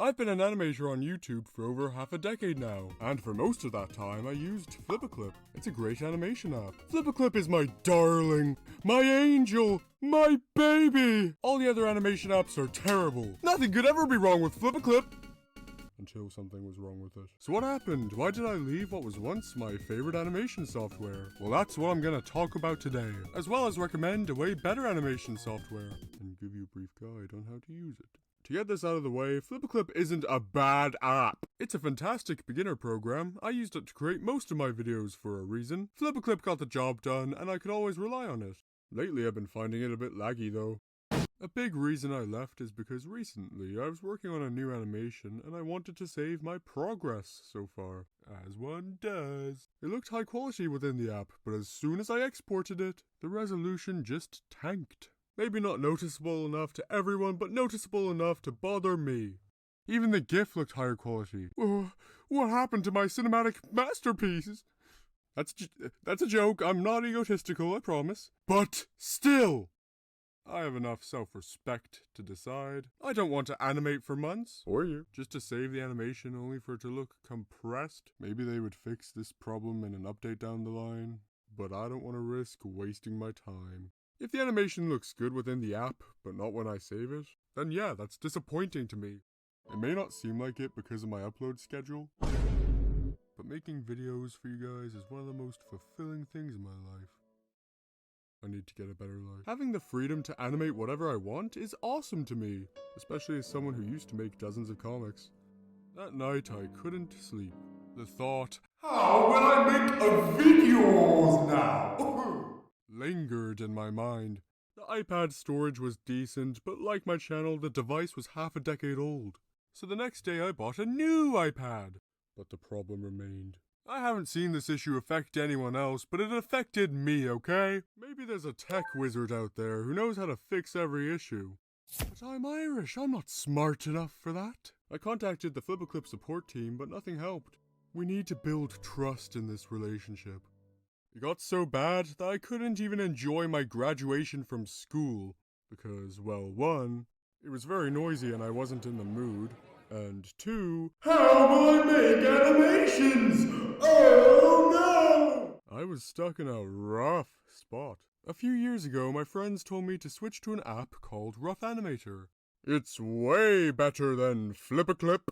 I've been an animator on YouTube for over half a decade now, and for most of that time I used FlipaClip. It's a great animation app. FlipaClip is my darling, my angel, my baby! All the other animation apps are terrible. Nothing could ever be wrong with FlipaClip! Until something was wrong with it. So what happened? Why did I leave what was once my favorite animation software? Well, that's what I'm gonna talk about today, as well as recommend a way better animation software, and give you a brief guide on how to use it. To get this out of the way, FlipaClip isn't a bad app. It's a fantastic beginner program. I used it to create most of my videos for a reason. FlipaClip got the job done, and I could always rely on it. Lately I've been finding it a bit laggy though. A big reason I left is because recently I was working on a new animation and I wanted to save my progress so far, as one does. It looked high quality within the app, but as soon as I exported it, the resolution just tanked. Maybe not noticeable enough to everyone, but noticeable enough to bother me. Even the GIF looked higher quality. Oh, what happened to my cinematic masterpiece? That's a joke. I'm not egotistical, I promise. But still, I have enough self-respect to decide. I don't want to animate for months, or you, just to save the animation only for it to look compressed. Maybe they would fix this problem in an update down the line, but I don't want to risk wasting my time. If the animation looks good within the app, but not when I save it, then yeah, that's disappointing to me. It may not seem like it because of my upload schedule, but making videos for you guys is one of the most fulfilling things in my life. I need to get a better life. Having the freedom to animate whatever I want is awesome to me, especially as someone who used to make dozens of comics. That night I couldn't sleep. The thought, how will I make a video now? Lingered in my mind. The iPad storage was decent, but like my channel, the device was half a decade old. So the next day I bought a new iPad. But the problem remained. I haven't seen this issue affect anyone else, but it affected me, okay? Maybe there's a tech wizard out there who knows how to fix every issue. But I'm Irish, I'm not smart enough for that. I contacted the FlipaClip support team, but nothing helped. We need to build trust in this relationship. It got so bad that I couldn't even enjoy my graduation from school, because, well, one, it was very noisy and I wasn't in the mood, and two, how will I make animations? Oh no! I was stuck in a rough spot. A few years ago, my friends told me to switch to an app called RoughAnimator. It's way better than FlipaClip.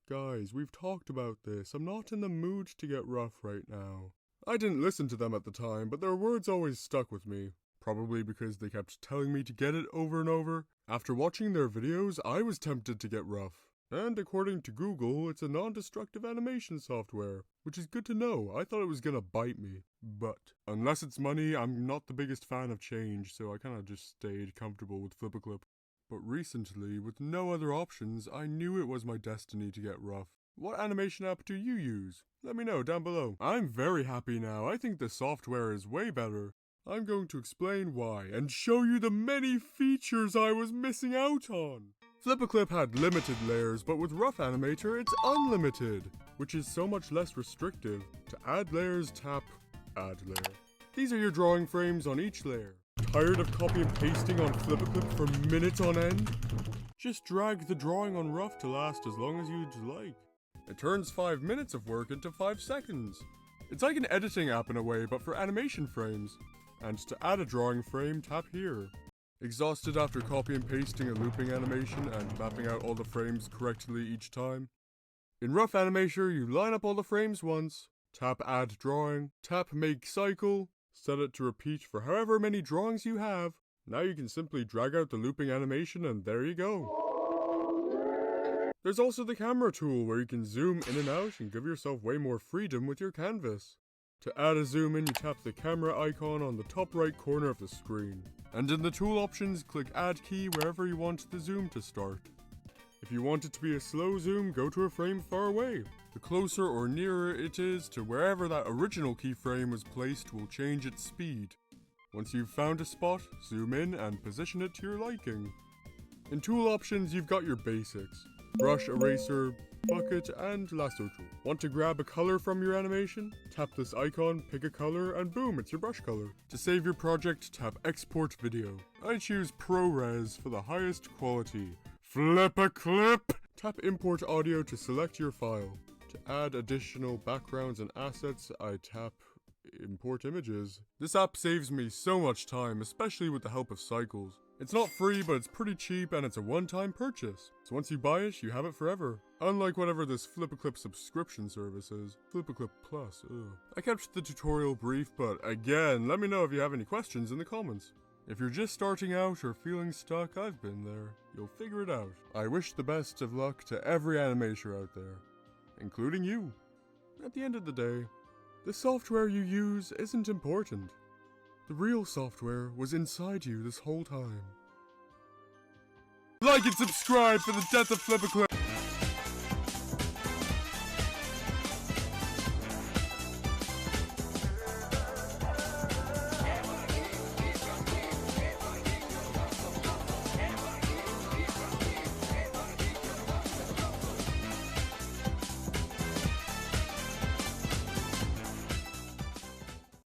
Guys, we've talked about this. I'm not in the mood to get rough right now. I didn't listen to them at the time, but their words always stuck with me. Probably because they kept telling me to get it over and over. After watching their videos, I was tempted to get rough. And according to Google, it's a non-destructive animation software, which is good to know. I thought it was gonna bite me. But unless it's money, I'm not the biggest fan of change, so I kinda just stayed comfortable with FlipaClip. But recently, with no other options, I knew it was my destiny to get rough. What animation app do you use? Let me know down below. I'm very happy now. I think the software is way better. I'm going to explain why and show you the many features I was missing out on. FlipaClip had limited layers, but with RoughAnimator it's unlimited, which is so much less restrictive. To add layers, tap Add Layer. These are your drawing frames on each layer. Tired of copy and pasting on FlipaClip for minutes on end? Just drag the drawing on Rough to last as long as you'd like. It turns 5 minutes of work into 5 seconds. It's like an editing app in a way, but for animation frames. And to add a drawing frame, tap here. Exhausted after copy and pasting a looping animation and mapping out all the frames correctly each time? In RoughAnimator, you line up all the frames once, tap Add Drawing, tap Make Cycle, set it to repeat for however many drawings you have. Now you can simply drag out the looping animation and there you go. There's also the camera tool where you can zoom in and out and give yourself way more freedom with your canvas. To add a zoom in, you tap the camera icon on the top right corner of the screen. And in the tool options, click Add Key wherever you want the zoom to start. If you want it to be a slow zoom, go to a frame far away. The closer or nearer it is to wherever that original keyframe was placed will change its speed. Once you've found a spot, zoom in and position it to your liking. In tool options, you've got your basics. Brush, eraser, bucket, and lasso tool. Want to grab a color from your animation? Tap this icon, pick a color, and boom, it's your brush color. To save your project, tap Export Video. I choose ProRes for the highest quality. FlipaClip! Tap Import Audio to select your file. To add additional backgrounds and assets, I tap Import Images. This app saves me so much time, especially with the help of cycles. It's not free, but it's pretty cheap and it's a one-time purchase. So once you buy it, you have it forever. Unlike whatever this FlipaClip subscription service is. FlipaClip Plus, ugh. I kept the tutorial brief, but again, let me know if you have any questions in the comments. If you're just starting out or feeling stuck, I've been there. You'll figure it out. I wish the best of luck to every animator out there, including you. At the end of the day, the software you use isn't important. The real software was inside you this whole time. Like and subscribe for the death of FlipaClip!